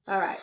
All right.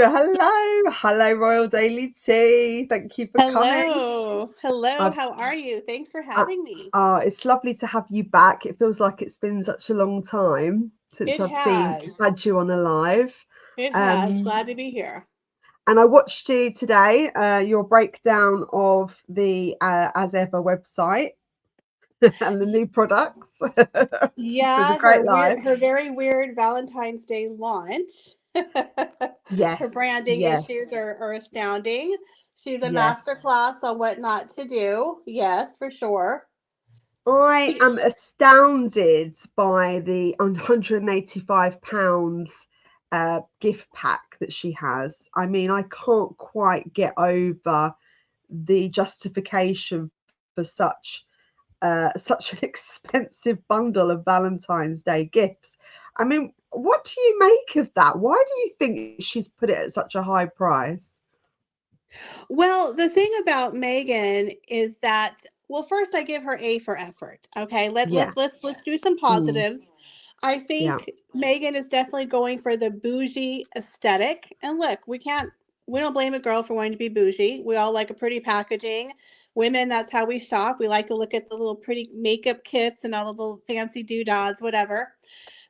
Hello, Royal Daily Tea. Thank you for coming. Hello. Hello. I've, How are you? Thanks for uh, having me. it's lovely to have you back. It feels like it's been such a long time since It I've has. had you on a live. It has. Um, Glad to be here. and I watched you today, your breakdown of the As Ever website and the Y- new products. It was a Yeah, great live. her very weird Valentine's Day launch. Her Yes, branding yes, issues are astounding. She's a yes. master class on what not to do. Yes, for sure. I am astounded by the £185 gift pack that she has. I mean, I can't quite get over the justification for such an expensive bundle of Valentine's Day gifts. I mean, what do you make of that? Why do you think she's put it at such a high price? Well, the thing about Megan is that, well, first I give her A for effort. Okay, Yeah, let's do some mm, positives. I yeah, think Megan is definitely going for the bougie aesthetic. And look, we don't blame a girl for wanting to be bougie. We all like a pretty packaging. Women, that's how we shop. We like to look at the little pretty makeup kits and all the little fancy doodads, whatever.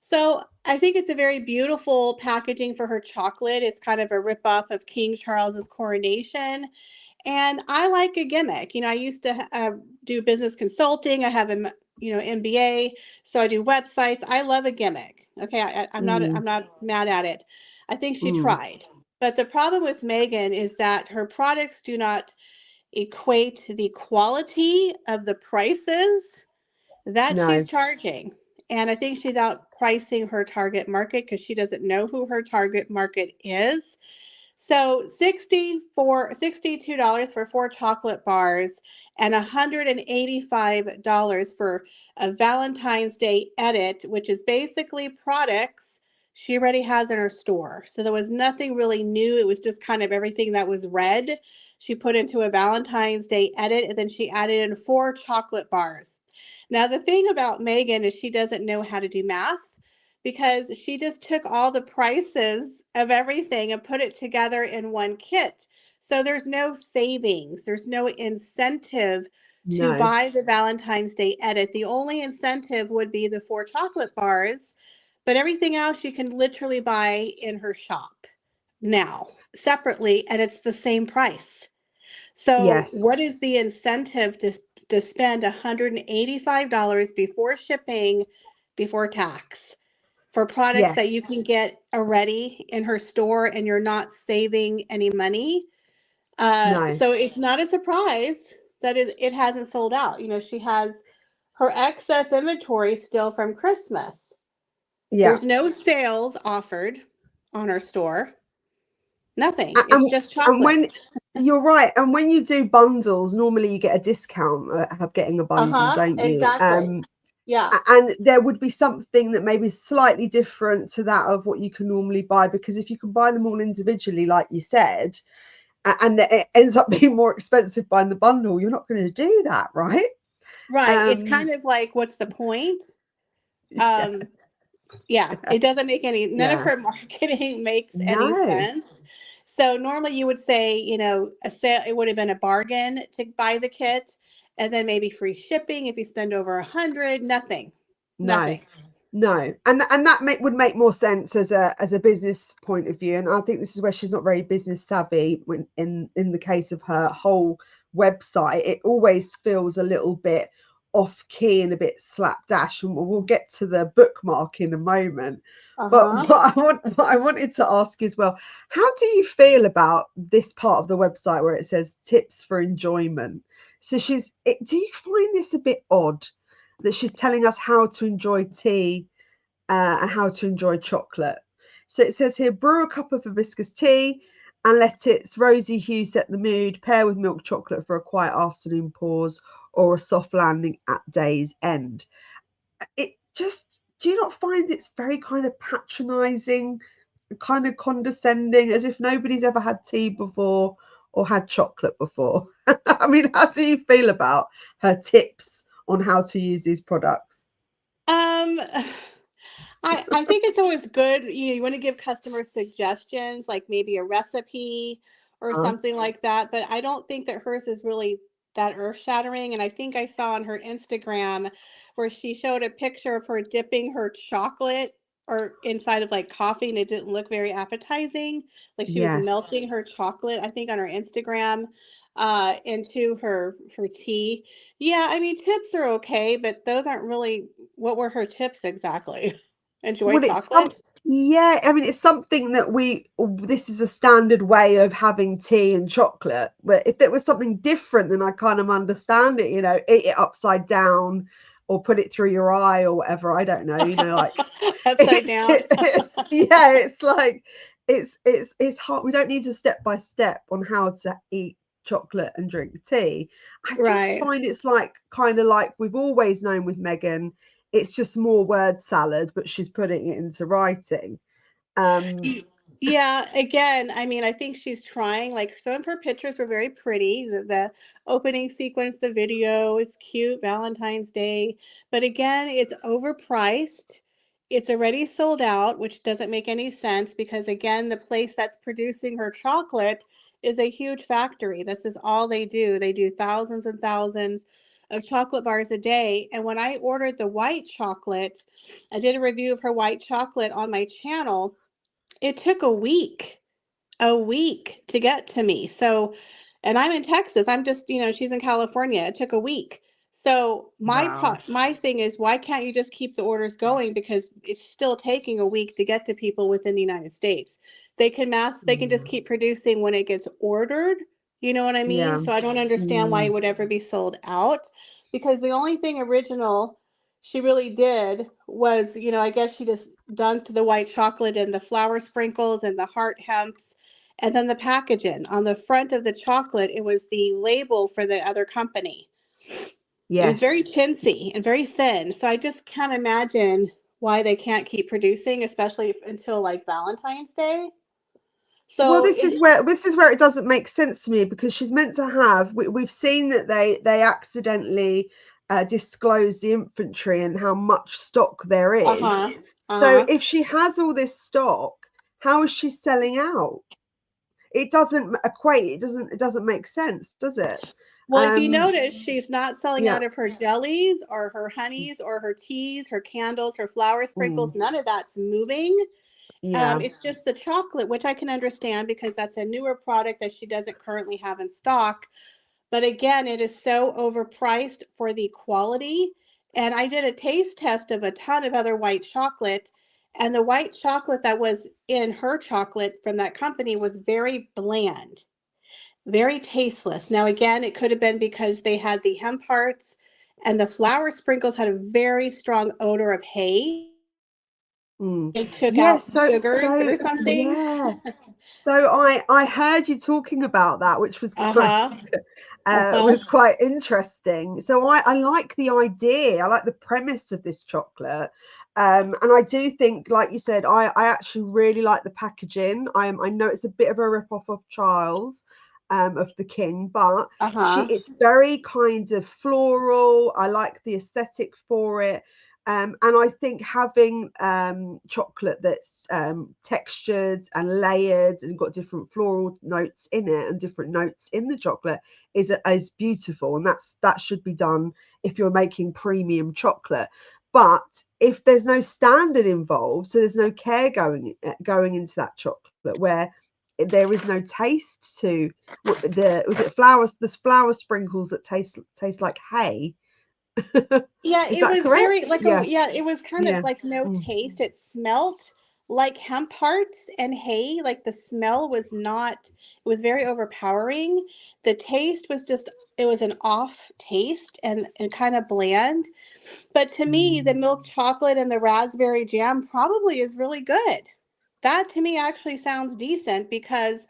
So I think it's a very beautiful packaging for her chocolate. It's kind of a ripoff of King Charles's coronation. And I like a gimmick. I used to do business consulting. I have a MBA, so I do websites. I love a gimmick. Okay, mm, I'm not mad at it. I think she mm, tried, but the problem with Megan is that her products do not equate the quality of the prices that she's no, charging. And I think she's outpricing her target market because she doesn't know who her target market is. So $62 for four chocolate bars and $185 for a Valentine's Day edit, which is basically products she already has in her store. So there was nothing really new. It was just kind of everything that was red. She put into a Valentine's Day edit, and then she added in four chocolate bars. Now, the thing about Megan is she doesn't know how to do math because she just took all the prices of everything and put it together in one kit. So there's no savings, there's no incentive to no, buy the Valentine's Day edit. The only incentive would be the four chocolate bars, but everything else you can literally buy in her shop now separately, and it's the same price. So, yes, what is the incentive to spend $185 before shipping, before tax, for products that yes, you can get already in her store and you're not saving any money? no, So it's not a surprise that it hasn't sold out. She has her excess inventory still from Christmas. yeah. There's no sales offered on her store. Nothing. A- It's And just and chocolate. when you're right, and when you do bundles, normally you get a discount of getting a bundle, Uh-huh. don't you? Exactly. Yeah. And there would be something that maybe is slightly different to that of what you can normally buy, because if you can buy them all individually, like you said, and it ends up being more expensive buying the bundle, you're not going to do that, right? Right. It's Um, kind of like, what's the point? yeah, Um, yeah, it doesn't make none of yeah, her marketing makes any no, sense. So normally you would say, a sale, it would have been a bargain to buy the kit, and then maybe free shipping if you spend over 100. Nothing. no. Nothing. No, and that would make more sense as a business point of view. And I think this is where she's not very business savvy. When in the case of her whole website, it always feels a little bit off key and a bit slapdash. And we'll get to the bookmark in a moment. But Uh-huh. what I wanted to ask you as well, how do you feel about this part of the website where it says tips for enjoyment? So do you find this a bit odd that she's telling us how to enjoy tea and how to enjoy chocolate? So it says here, brew a cup of hibiscus tea and let its rosy hue set the mood. Pair with milk chocolate for a quiet afternoon pause or a soft landing at day's end. It just, do you not find it's very kind of patronizing, kind of condescending, as if nobody's ever had tea before or had chocolate before? I mean, how do you feel about her tips on how to use these products? Um, I think it's always good, you want to give customers suggestions, like maybe a recipe or Huh? something like that, but I don't think that hers is really that earth-shattering, and I think I saw on her Instagram where she showed a picture of her dipping her chocolate or inside of like coffee, and it didn't look very appetizing. Like she was Yes. melting her chocolate, I think on her Instagram, into her tea. Yeah, I mean, tips are okay, but those aren't really what were her tips exactly? Enjoy Well, it's some chocolate? yeah, I mean, it's something that this is a standard way of having tea and chocolate. But if it was something different, then I kind of understand it, eat it upside down or put it through your eye or whatever. I don't know, like Upside down. yeah, it's like it's hard. We don't need to step by step on how to eat chocolate and drink tea. I just Right. find it's like kind of like we've always known with Megan. It's just more word salad, but she's putting it into writing. Um, Y Yeah, again, I mean, I think she's trying, like, some of her pictures were very pretty, the opening sequence, the video is cute, Valentine's Day, but again, it's overpriced, it's already sold out, which doesn't make any sense because, again, the place that's producing her chocolate is a huge factory, this is all they do thousands and thousands of chocolate bars a day, and when I ordered the white chocolate, I did a review of her white chocolate on my channel. It took a week to get to me. So, and I'm in Texas. I'm just, she's in California. It took a week. So wow. my thing is, why can't you just keep the orders going? Because it's still taking a week to get to people within the United States. They can just Yeah. keep producing when it gets ordered. You know what I mean? Yeah. So I don't understand why it Mm. would ever be sold out. Because the only thing original she really did was, I guess she just dunked the white chocolate in the flour sprinkles and the heart hemps and then the packaging. On the front of the chocolate, it was the label for the other company. It was very Yes. chintzy and very thin. So I just can't imagine why they can't keep producing, especially until like Valentine's Day. Well, So this is where it doesn't make sense to me, because she's meant to have. We've seen that they accidentally disclose the inventory and how much stock there is. uh-huh. So Uh-huh. if she has all this stock, how is she selling out? It doesn't equate. It doesn't make sense, does it? Well, if you Um, notice, she's not selling yeah. out of her jellies or her honeys or her teas, her candles, her flour Mm, sprinkles. None of that's moving. yeah. It's just the chocolate, which I can understand because that's a newer product that she doesn't currently have in stock. But again, it is so overpriced for the quality. And I did a taste test of a ton of other white chocolate, and the white chocolate that was in her chocolate from that company was very bland, very tasteless. Now, again, it could have been because they had the hemp hearts and the flour sprinkles had a very strong odor of hay. Mm. They took Yeah, out so sugars so or something. yeah. So I heard you talking about that, which was quite Uh-huh. Uh-huh. was quite interesting. So I like the idea. I like the premise of this chocolate. And I do think, like you said, I actually really like the packaging. I know it's a bit of a rip-off of Charles, of the King, but Uh-huh. it's very kind of floral. I like the aesthetic for it. And I think having chocolate that's textured and layered and got different floral notes in it and different notes in the chocolate is beautiful, and that should be done if you're making premium chocolate. But if there's no standard involved, so there's no care going into that chocolate, where there is no taste to the flour sprinkles that taste like hay. Yeah, Is it that was correct? very like Yeah, it was kind of yeah. like no Mm. taste. It smelt like hemp hearts and hay. Like the smell was not, it was very overpowering. The taste was just, it was an off taste and kind of bland. But to me, the Mm. milk chocolate and the raspberry jam probably is really good. That to me actually sounds decent because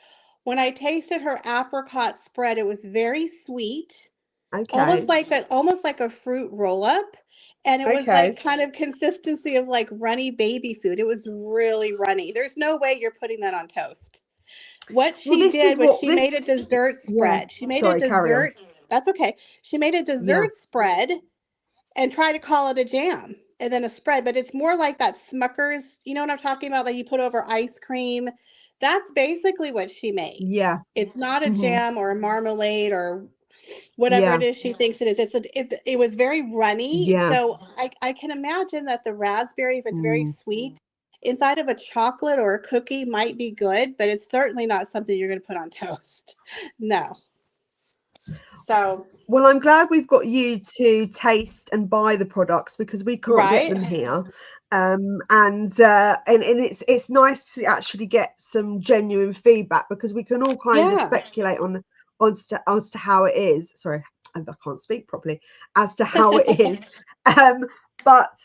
when I tasted her apricot spread, it was very sweet, Okay, almost like a fruit roll up, and it was like okay. kind of consistency of like runny baby food. It was really runny. There's no way you're putting that on toast. What Well, she this did is was what she this. made a dessert Yeah. spread. She made a Sorry, carry on. dessert. That's okay. She made a Yeah. dessert spread and tried to call it a jam and then a spread, but it's more like that Smucker's, you know what I'm talking about, that you put over ice cream. That's basically what she made. Yeah. It's not a Hmm. jam or a marmalade or whatever it Yeah. is she thinks it is. It was very runny. Yeah. So I can imagine that the raspberry, if it's very Mm. sweet, inside of a chocolate or a cookie might be good, but it's certainly not something you're going to put on toast. No. So, Well, I'm glad we've got you to taste and buy the products because we can't get right? them here. And it's nice to actually get some genuine feedback because we can all kind of Yeah. speculate as to how it is. Sorry, I can't speak properly, as to how it is. But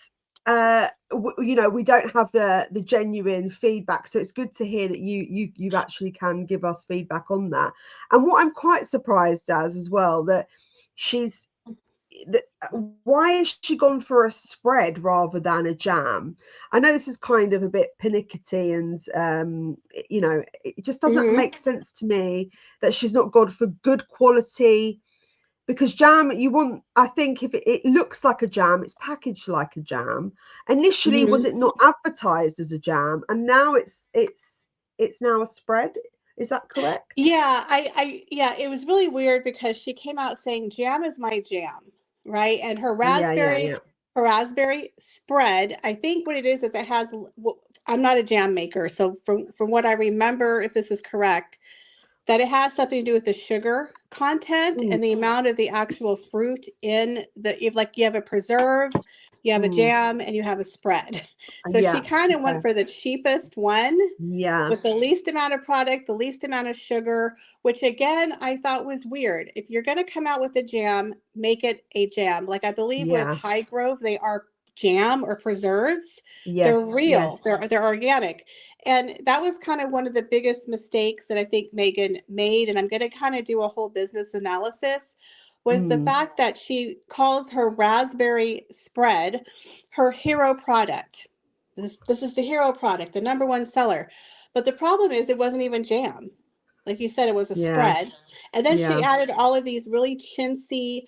we don't have the genuine feedback, so it's good to hear that you actually can give us feedback on that. And what I'm quite surprised as well, that she's that why has she gone for a spread rather than a jam? I know this is kind of a bit pernickety, and it just doesn't Hmm. make sense to me that she's not gone for good quality, because jam, you want, I think, if it looks like a jam, it's packaged like a jam. Initially, was Hmm. it not advertised as a jam, and now it's now a spread? Is that correct? Yeah, yeah, it was really weird because she came out saying jam is my jam, right? And Yeah, yeah, yeah. her raspberry spread, I think what it is it has, I'm not a jam maker, so from what I remember, if this is correct, that it has something to do with the sugar content Mm, and the amount of the actual fruit in the, if like you have a preserve, you have a mm, jam, and you have a spread. So she yeah. kind of Okay. went for the cheapest one Yeah. with the least amount of product, the least amount of sugar, which again I thought was weird. If you're going to come out with a jam, make it a jam. Like I believe with Yeah. High Grove, they are jam or preserves. They're Yes. Yes. real. They're organic. And that was kind of one of the biggest mistakes that I think Megan made, and I'm going to kind of do a whole business analysis, was the Mm, fact that she calls her raspberry spread her hero product. This is the hero product, the number one seller. But the problem is it wasn't even jam. Like you said, it was a yeah. spread. And then she Yeah. added all of these really chintzy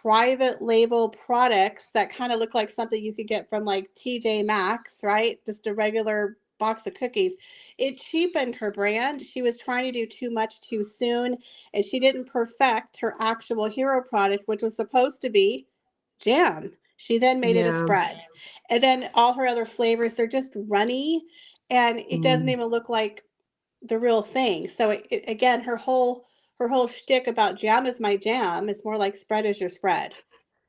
private label products that kind of look like something you could get from like TJ Maxx, right? Just a regular box of cookies. It cheapened her brand. She was trying to do too much too soon, and she didn't perfect her actual hero product, which was supposed to be jam. She then made it a Yeah. spread. And then all her other flavors, they're just runny and it doesn't Mm. even look like the real thing. So again, her whole shtick about jam is my jam. It's more like spread is your spread.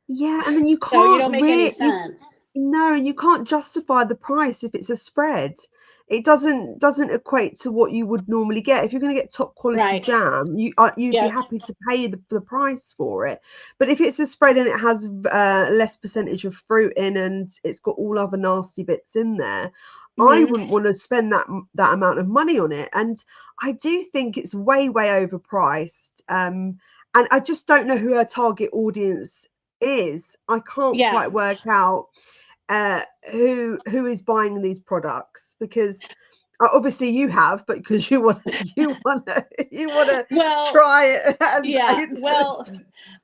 Yeah, and then you So you can't don't make any really you sense. no, you can't justify the price if it's a spread. It doesn't equate to what you would normally get. If you're going to get top quality Right. jam, you'd be Yep. happy to pay the price for it. But if it's a spread and it has less percentage of fruit in and it's got all other nasty bits in there, I Hmm. wouldn't want to spend that amount of money on it. And I do think it's way overpriced. And I just don't know who her target audience is. I can't Yeah. quite work out uh, who is buying these products, because obviously you have, but because you want to Well, try it and yeah.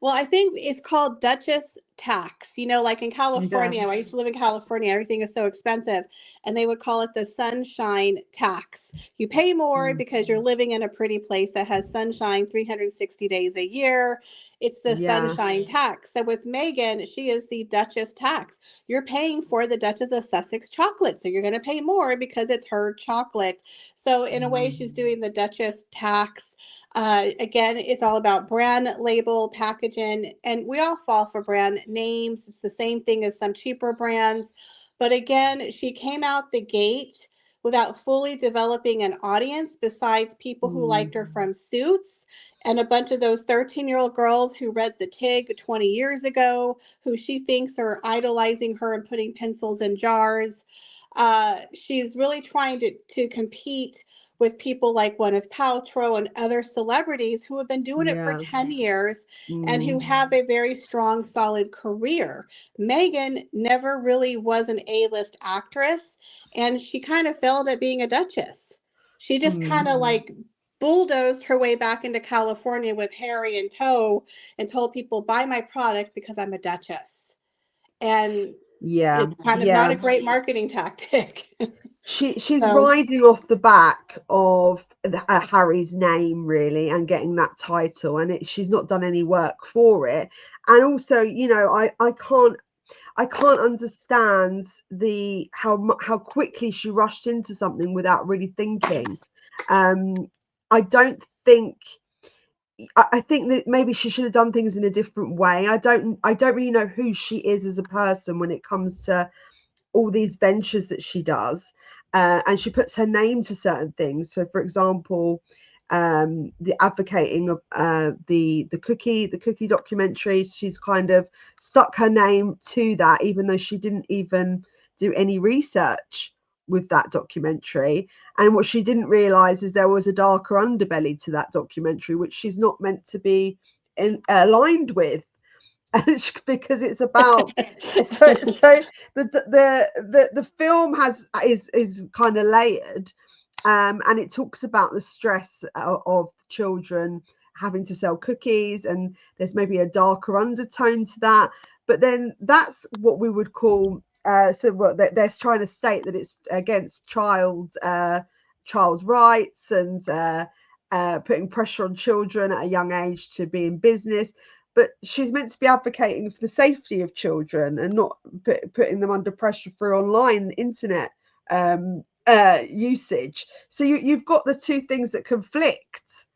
Well, I think it's called Duchess tax. Like in Yeah. California, I used to live in California, everything is so expensive, and they would call it the sunshine tax. You pay more Mm, because you're living in a pretty place that has sunshine 360 days a year. It's the yeah. sunshine tax. So with Megan, she is the Duchess tax. You're paying for the Duchess of Sussex chocolate, so you're going to pay more because it's her chocolate. So in a way, Mm, she's doing the Duchess tax. Again, it's all about brand label, packaging, and we all fall for brand names. It's the same thing as some cheaper brands. But again, she came out the gate without fully developing an audience besides people who mm, liked her from Suits and a bunch of those 13-year-old girls who read the Tig 20 years ago, who she thinks are idolizing her and putting pencils in jars. She's really trying to compete with people like Gwyneth Paltrow and other celebrities who have been doing it for yeah. 10 years and who Mm, have a very strong, solid career. Megan never really was an A-list actress, and she kind of failed at being a duchess. She just mm, kind of like bulldozed her way back into California with Harry in tow and told people, buy my product because I'm a duchess. And yeah. it's kind of not Yeah. a great marketing tactic. She's So, riding off the back of Harry's name really, and getting that title, and she's not done any work for it. And also, I can't understand how quickly she rushed into something without really thinking. I don't think. I think that maybe she should have done things in a different way. I don't really know who she is as a person when it comes to all these ventures that she does, and she puts her name to certain things. So, for example, the advocating of the cookie documentary, she's kind of stuck her name to that, even though she didn't even do any research with that documentary. And what she didn't realize is there was a darker underbelly to that documentary, which she's not meant to be aligned with. Because it's about, so the film is kind of layered, and it talks about the stress of children having to sell cookies, and there's maybe a darker undertone to that. But then that's what we would call, so what they're trying to state, that it's against child's rights, and putting pressure on children at a young age to be in business. But she's meant to be advocating for the safety of children and not putting them under pressure for online internet usage. So you've got the two things that conflict,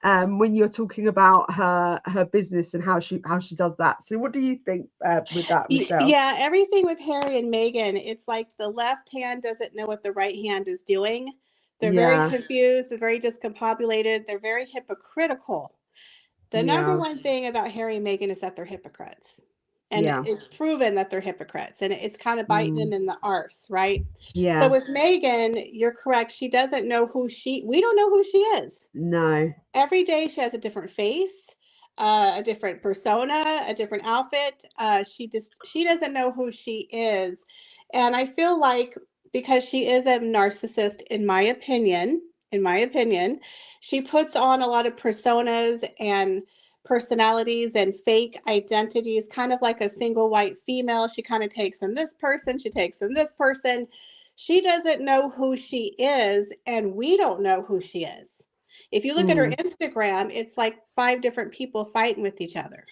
when you're talking about her business and how she does that. So what do you think with that, Michelle? Yeah, everything with Harry and Meghan, it's like the left hand doesn't know what the right hand is doing. They're very Yeah, confused, they're very discombobulated, they're very hypocritical. The number yeah, one thing about Harry and Meghan is that they're hypocrites. And yeah, it's proven that they're hypocrites, and it's kind of biting mm, them in the arse, right? So yeah, with Meghan, you're correct. She doesn't know we don't know who she is. no, Every day she has a different face, a different persona, a different outfit. She doesn't know who she is, and I feel like because she is a narcissist, in my opinion, she puts on a lot of personas and personalities and fake identities, kind of like a single white female. She kind of takes from this person, she takes from this person. She doesn't know who she is, and we don't know who she is. If you look at her mm. Instagram, it's like 5 different people fighting with each other.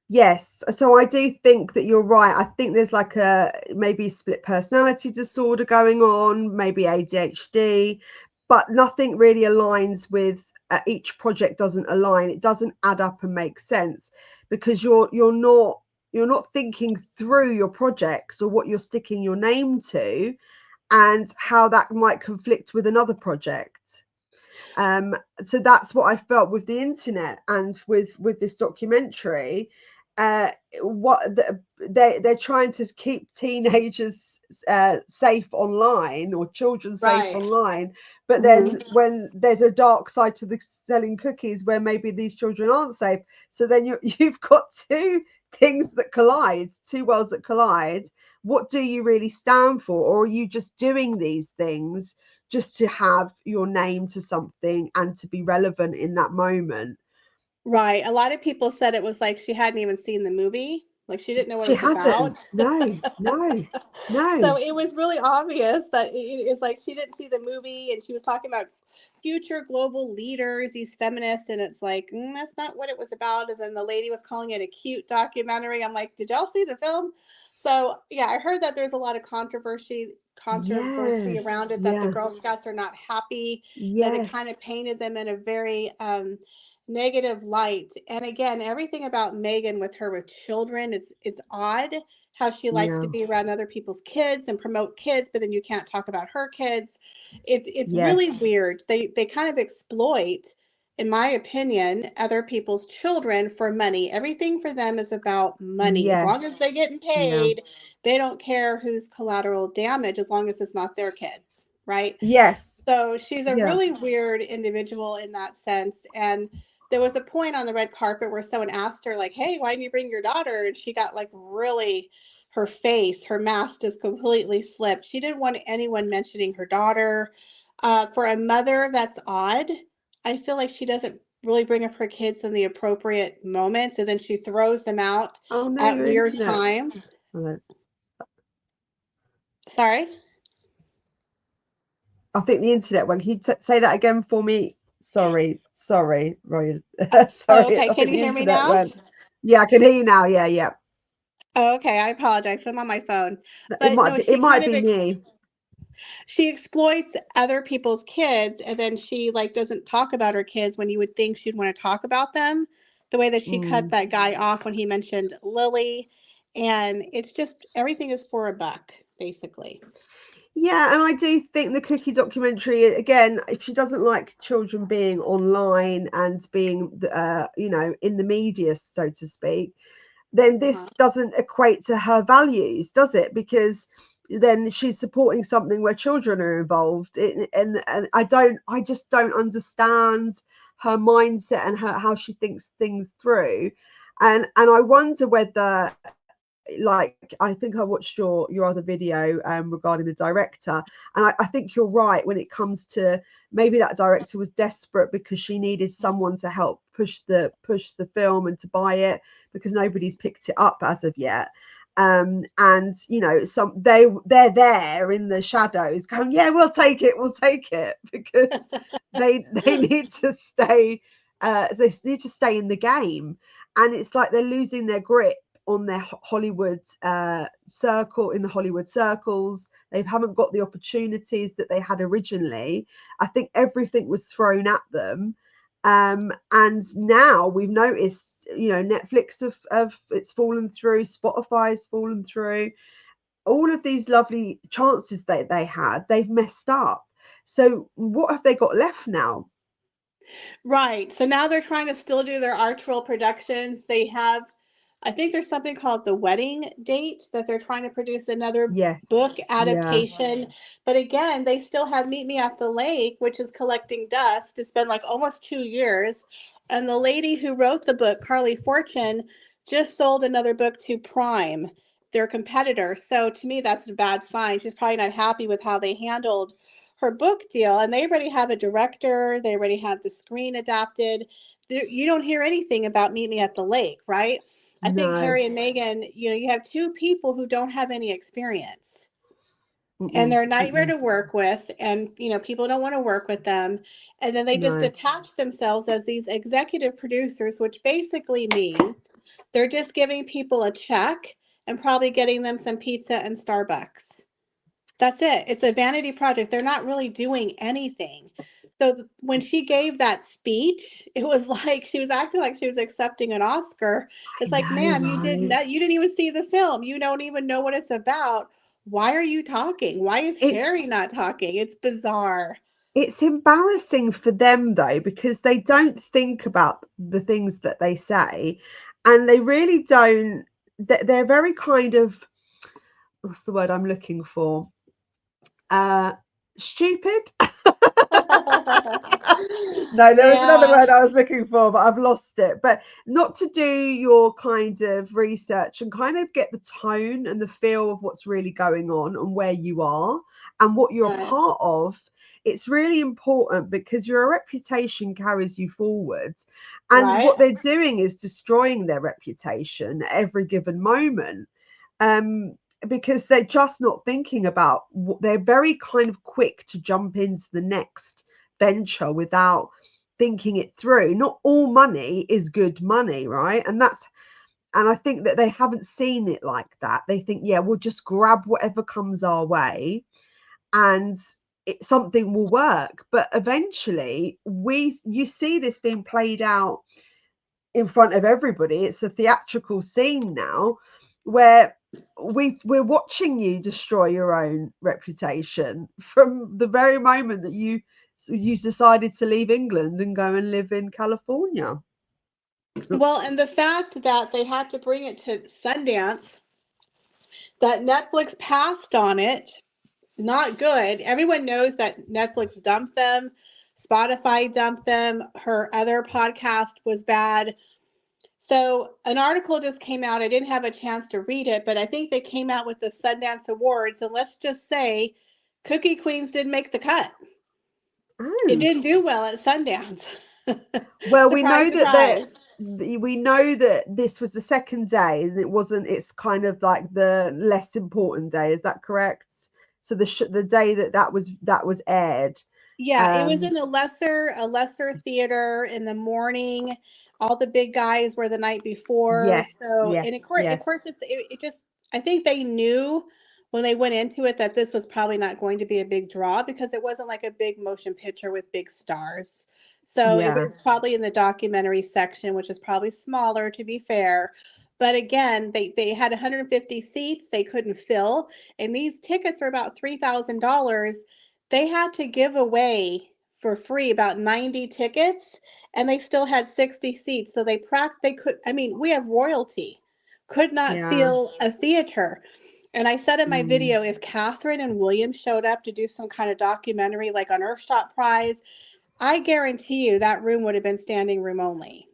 Yes, so I do think that you're right. I think there's like a maybe split personality disorder going on, maybe ADHD, but nothing really aligns with, each project doesn't align. It doesn't add up and make sense, because you're not thinking through your projects or what you're sticking your name to, and how that might conflict with another project. um so that's what I felt with the internet and with this documentary. uh they're trying to keep teenagers safe online, or children safe Right. online, but Mhm. then when there's a dark side to the selling cookies where maybe these children aren't safe, so then you've got two things that collide, two worlds that collide. What do you really stand for, or are you just doing these things just to have your name to something and to be relevant in that moment? Right. A lot of people said it was like she hadn't even seen the movie. Like she didn't know what it She was about. hasn't. No, no, So no. it was really obvious that it was like she didn't see the movie and she was talking about future global leaders, these feminists, and it's like, that's not what it was about. And then the lady was calling it a cute documentary. I'm like, did y'all see the film? So yeah, I heard that there's a lot of controversy Yes, around it, that the yeah, Girl Scouts are not happy, that it yes, kind of painted them in a very negative light. And again, everything about Megan with her with children, it's odd how she likes to yeah, be around other people's kids and promote kids, but then you can't talk about her kids. It's really yes, weird. They kind of exploit, in my opinion, other people's children for money. Everything for them is about money. As long as yes, they're getting yeah, paid, they don't care who's collateral damage as long as it's not their kids, right? yes, So she's a yeah. really weird individual in that sense. And there was a point on the red carpet where someone asked her, like, hey, why didn't you bring your daughter? And she got like really, her face, her mask just completely slipped. She didn't want anyone mentioning her daughter. For a mother, that's odd. I feel like she doesn't really bring up her kids in the appropriate moments, and then she throws them out Oh no, at your weird internet. times. Hello. Sorry. I think the internet went. Can you say that again for me? Sorry, sorry, Roy. Oh, Sorry, okay. I Can think you the hear me internet now? went. Yeah, I can hear you now. Yeah, yeah. Oh, okay. I apologize. I'm on my phone. It But might no, be. It she kind might of be me. she exploits other people's kids, and then she like doesn't talk about her kids when you would think she'd want to talk about them. The way that she cut Mm. that guy off when he mentioned Lily, and it's just everything is for a buck, basically. Yeah, and I do think the Cookie documentary, again, if she doesn't like children being online and being, in the media, so to speak, then Uh-huh. this doesn't equate to her values, does it? Because then she's supporting something where children are involved, and I just don't understand her mindset and how she thinks things through, and I wonder whether, like, I think I watched your other video regarding the director, and I think you're right when it comes to maybe that director was desperate because she needed someone to help push the film and to buy it, because nobody's picked it up as of yet. And they're there in the shadows going, yeah, we'll take it, because they need to stay, they need to stay in the game, and it's like they're losing their grip on their Hollywood circle, in the Hollywood circles. They haven't got the opportunities that they had originally. I think everything was thrown at them. And now we've noticed, Netflix have it's fallen through, Spotify's fallen through. All of these lovely chances that they had, they've messed up. So what have they got left now? Right. So now they're trying to still do their Archwell productions. They have, I think there's something called The Wedding Date that they're trying to produce another book Yes, yeah, adaptation. But again, they still have Meet Me at the Lake, which is collecting dust. It's been like almost 2 years. And the lady who wrote the book, Carly Fortune, just sold another book to Prime, their competitor. So to me, that's a bad sign. She's probably not happy with how they handled her book deal, and they already have a director, they already have the screen adapted. You don't hear anything about Meet Me at the Lake, right? I think no, Harry and Meghan, you have two people who don't have any experience, and mm-mm, they're a nightmare mm-mm, to work with, and people don't want to work with them, and then they just no, attach themselves as these executive producers, which basically means they're just giving people a check and probably getting them some pizza and Starbucks. That's it. It's a vanity project. They're not really doing anything. So when she gave that speech, it was like she was acting like she was accepting an Oscar. I It's like, know, ma'am, you didn't right? that you didn't even see the film. You don't even know what it's about. Why are you talking? Why is It's Harry not talking? It's bizarre. it's embarrassing for them though, because they don't think about the things that they say, and they really don't. They're very kind of, what's the word I'm looking for? Uh, Stupid. No, there was another Yeah. word I was looking for, but I've lost it. But not to do your kind of research and kind of get the tone and the feel of what's really going on and where you are and what you're a Right. part of. it's really important because your reputation carries you forwards, and Right. what they're doing is destroying their reputation at every given moment. Um, because they're just not thinking about they're very kind of quick to jump into the next venture without thinking it through. Not all money is good money, right? And I think that they haven't seen it like that. They think, yeah, we'll just grab whatever comes our way and something will work. But eventually you see this being played out in front of everybody. It's a theatrical scene now where we're watching you destroy your own reputation from the very moment that you decided to leave England and go and live in California. Well, and the fact that they had to bring it to Sundance, that Netflix passed on it, not good. Everyone knows that Netflix dumped them, Spotify dumped them, her other podcast was bad. So, an article just came out. I didn't have a chance to read it, but I think they came out with the Sundance Awards. And let's just say Cookie Queens didn't make the cut. It Oh, didn't do well at Sundance. well, Surprise, surprise. we know that this was the second day, and it's kind of like the less important day. Is that correct? So the day that was aired. Yeah, it was Um, in a lesser theater in the morning. All the big guys were the night before. yes, So, yes, and of yes, course, it just, I think they knew when they went into it that this was probably not going to be a big draw because it wasn't like a big motion picture with big stars. So it yeah, was probably in the documentary section, which is probably smaller to be fair. But again, they had 150 seats they couldn't fill, and these tickets are about $3,000. They had to give away for free about 90 tickets, and they still had 60 seats. So they could, I mean, we have royalty, could not yeah. feel a theater. And I said in my Mm, video, if Catherine and William showed up to do some kind of documentary like on Earthshot Prize, I guarantee you that room would have been standing room only.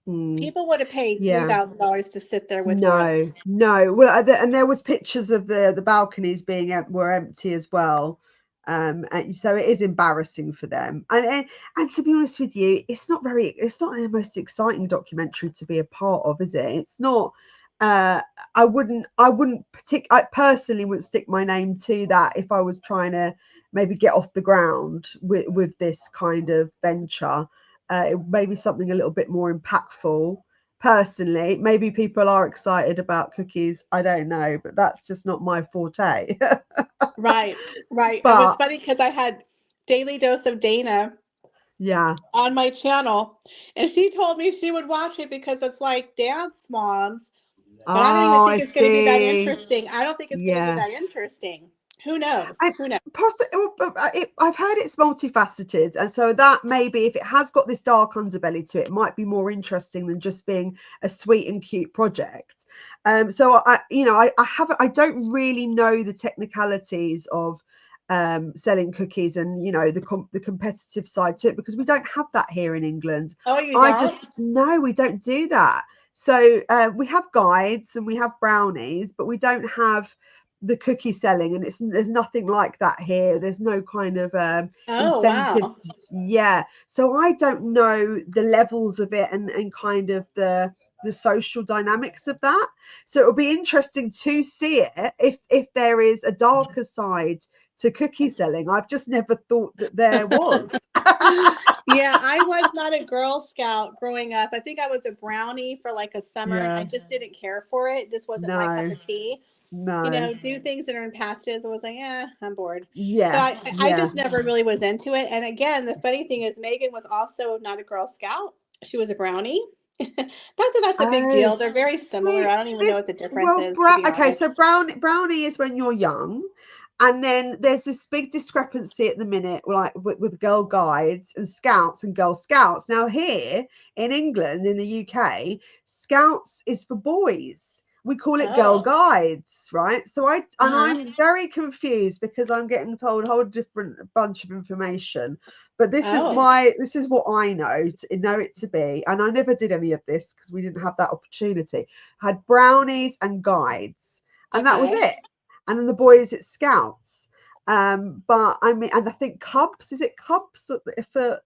mm, People would have paid yeah. $3,000 to sit there with royalty. No, no. Well, and there was pictures of the balconies were empty as well. And so it is embarrassing for them. And to be honest with you, it's not the most exciting documentary to be a part of, is it? It's not. Uh, I personally wouldn't stick my name to that if I was trying to maybe get off the ground with this kind of venture. It may be something a little bit more impactful. Personally, maybe people are excited about cookies. I don't know, but that's just not my forte. Right, right. It was But funny because I had Daily Dose of Dana yeah. on my channel, and she told me she would watch it because it's like Dance Moms, but I don't even Oh, think I it's going to be that see. interesting. I don't think it's going to be Yeah. that interesting. Who knows? I Who knows? I've heard it's multifaceted, and so that maybe if it has got this dark underbelly to it, it might be more interesting than just being a sweet and cute project. So I don't really know the technicalities of selling cookies and the competitive side to it because we don't have that here in England. Oh, you I don't? just no, we don't do that. So we have guides and we have brownies, but we don't have the cookie selling, and there's nothing like that here. There's no kind of Oh, incentive wow. yeah, so I don't know the levels of it and kind of the social dynamics of that. So it'll be interesting to see it if there is a darker side to cookie selling. I've just never thought that there was. Yeah, I was not a Girl Scout growing up. I think I was a brownie for like a summer. I Yeah, just didn't care for it. It just wasn't my cup no, of tea. no, Do things that are in patches. I was like, I'm bored. So yeah, I yeah. just never really was into it. And again, the funny thing is Megan was also not a Girl Scout. She was a brownie. Not that that's a big Oh, deal. They're very similar. see, I don't even know this what the difference well, is, to be okay, so honest. brownie is when you're young, and then there's this big discrepancy at the minute, like with girl guides and scouts and girl scouts. Now here in England, in the UK, scouts is for boys. We call it girl Oh. guides, right? So Uh-huh. I'm very confused because I'm getting told a whole different bunch of information. But Oh. this is what I know it to be, and I never did any of this because we didn't have that opportunity. I had brownies and guides, and that was Okay. it. And then the boys, it's scouts. But I mean, and I think Cubs, is it Cubs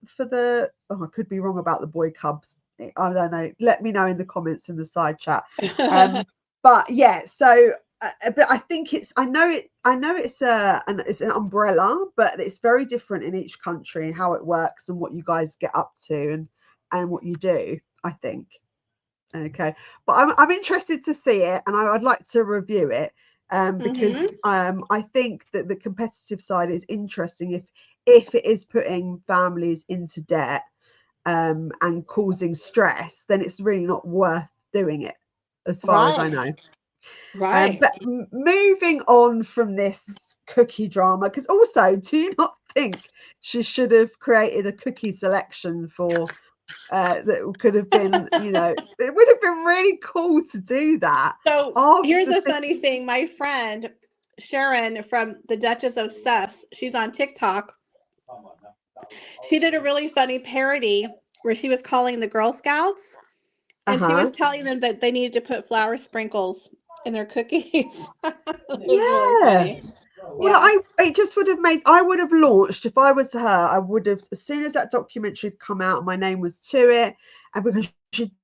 for the, oh, I could be wrong about the boy Cubs. I don't know. Let me know in the comments in the side chat. But yeah, so but I think I know it's it's an umbrella, but it's very different in each country and how it works and what you guys get up to and what you do, I think. Okay, but I'm interested to see it, and I'd like to review it, because I think that the competitive side is interesting if it is putting families into debt, and causing stress, then it's really not worth doing it, as far as I Right. know. Right. But moving on from this cookie drama, because also, do you not think she should have created a cookie selection for? That could have been, it would have been really cool to do that. So here's After a funny thing. My friend Sharon from the Duchess of Sus, she's on TikTok. She did a really funny parody where she was calling the Girl Scouts, and she was telling them that they needed to put flour sprinkles in their cookies. It was really yeah. funny. Well, Yeah. it just would have I would have launched, if I was her, I would have, as soon as that documentary had come out, my name was to it, and because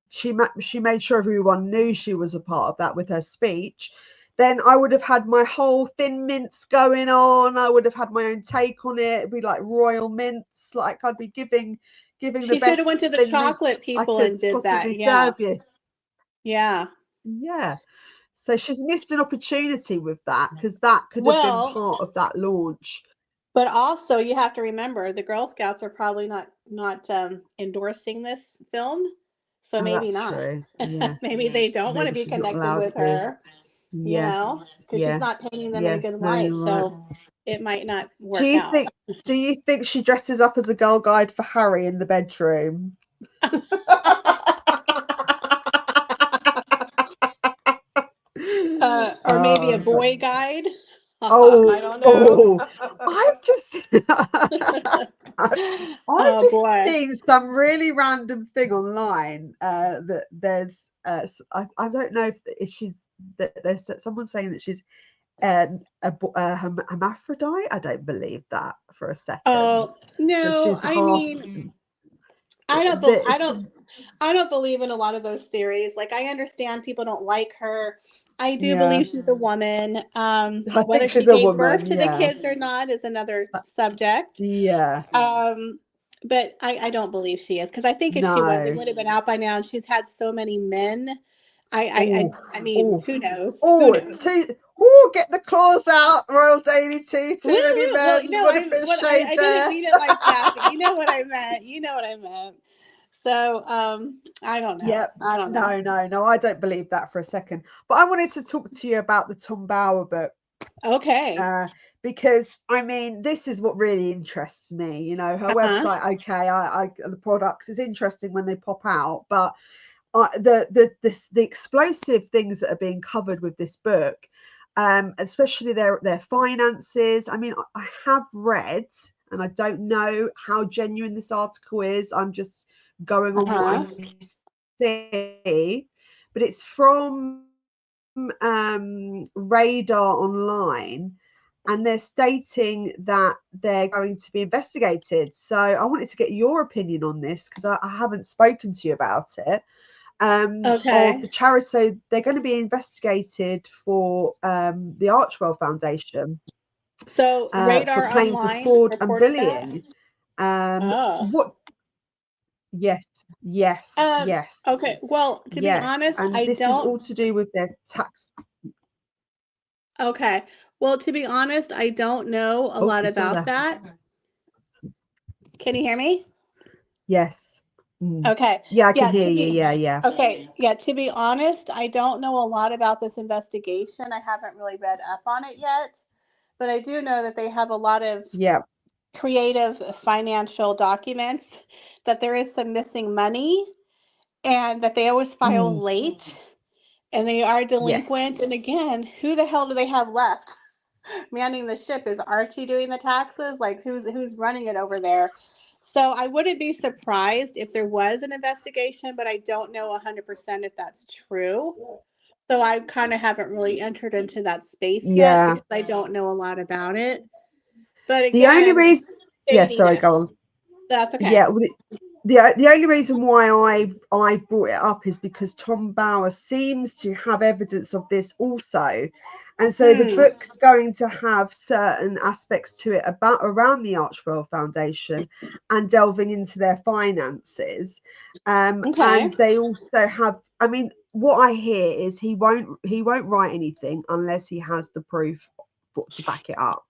she made sure everyone knew she was a part of that with her speech, then I would have had my whole thin mints going on. I would have had my own take on it. It'd be like royal mints, like I'd be giving the She should have best went to the thin chocolate mints I people could and did possibly that. Yeah. serve you. Yeah. Yeah. So she's missed an opportunity with that, because that could have been Well, part of that launch. but also you have to remember the Girl Scouts are probably not endorsing this film. So Oh, maybe that's not. true. Yes. Maybe they don't want to Maybe be she's not connected allowed with to. her, Yes. because she's Yes. not painting them in a Yes. good No, light. you're right. So it might not Do work you out. think do you think she dresses up as a girl guide for Harry in the bedroom? Or maybe a Oh, boy guide. I oh, don't know. oh! I've just I've Oh just boy. seen some really random thing online, that there's I don't know if she's, that there's someone saying that she's a hermaphrodite. I don't believe that for a second. Oh That no, she's I half. mean, I don't. Bel That I don't believe in a lot of those theories. Like, I understand people don't like her. I do yeah, believe she's a woman. I think Whether she she's a gave birth woman. to the Yeah, kids or not is another Uh, subject. yeah. But I don't believe she is, because I think if she was, it No. would have been out by now. And she's had so many men. Oh, I mean, oh, who knows? Who oh! knows? Get the claws out, Royal Daily. Woo, Too many woo. Well, men. no, What a bit of shade I didn't there. mean it like that, but you know what I meant. You know what I meant. So, I don't know. Yep. I don't know. No, no, no. I don't believe that for a second. But I wanted to talk to you about the Tom Bower book, Okay. uh, because I mean, this is what really interests me. Her Uh-huh. website. Okay, the products is interesting when they pop out, but the explosive things that are being covered with this book, especially their finances. I mean, I have read, and I don't know how genuine this article is. I'm just going on what Uh-huh. I see, but it's from Radar Online, and they're stating that they're going to be investigated. So I wanted to get your opinion on this, because I haven't spoken to you about it, of Okay. the charity. So they're going to be investigated for the Archwell Foundation, So for Radar claims of Online fraud and reported that. bullying. Oh. What? Yes, yes, Um, yes, okay. Well, to be yes. honest, And I this is don't. all to do with their tax. Okay. Well, to be honest, I don't know a Oh, lot you're still about there. that. Can you hear me? Yes. Mm. Okay. Yeah, I can Yeah, hear to you. be Yeah, yeah, okay. Yeah, to be honest, I don't know a lot about this investigation. I haven't really read up on it yet, but I do know that they have a lot of yeah. creative financial documents, that there is some missing money, and that they always file Mm. late, and they are Yes. delinquent. And again, who the hell do they have left manning the ship? Is Archie doing the taxes? Like, who's running it over there? So I wouldn't be surprised if there was an investigation, but I don't know 100% if that's true. So I kind of haven't really entered into that space yet, Yeah. because I don't know a lot about it. But The only again, reason, yeah, sorry, go shadiness. on. That's okay. Yeah, well, the only reason why I brought it up is because Tom Bauer seems to have evidence of this also, and so the book's going to have certain aspects to it about around the Archwell Foundation and delving into their finances, Okay. and they also have. I mean, what I hear is he won't write anything unless he has the proof to back it up,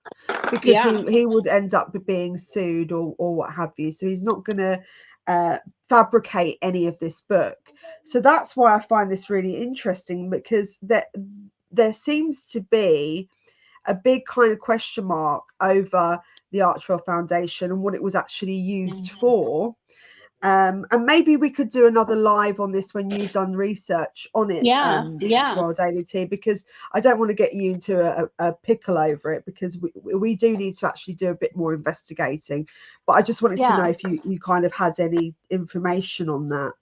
because Yeah. he would end up being sued or what have you. So he's not going to fabricate any of this book. So that's why I find this really interesting, because there seems to be a big kind of question mark over the Archwell Foundation and what it was actually used for. And maybe we could do another live on this when you've done research on it, Yeah. Yeah. Royal Daily Tea, because I don't want to get you into a pickle over it, because we do need to actually do a bit more investigating. But I just wanted to Yeah. know if you kind of had any information on that.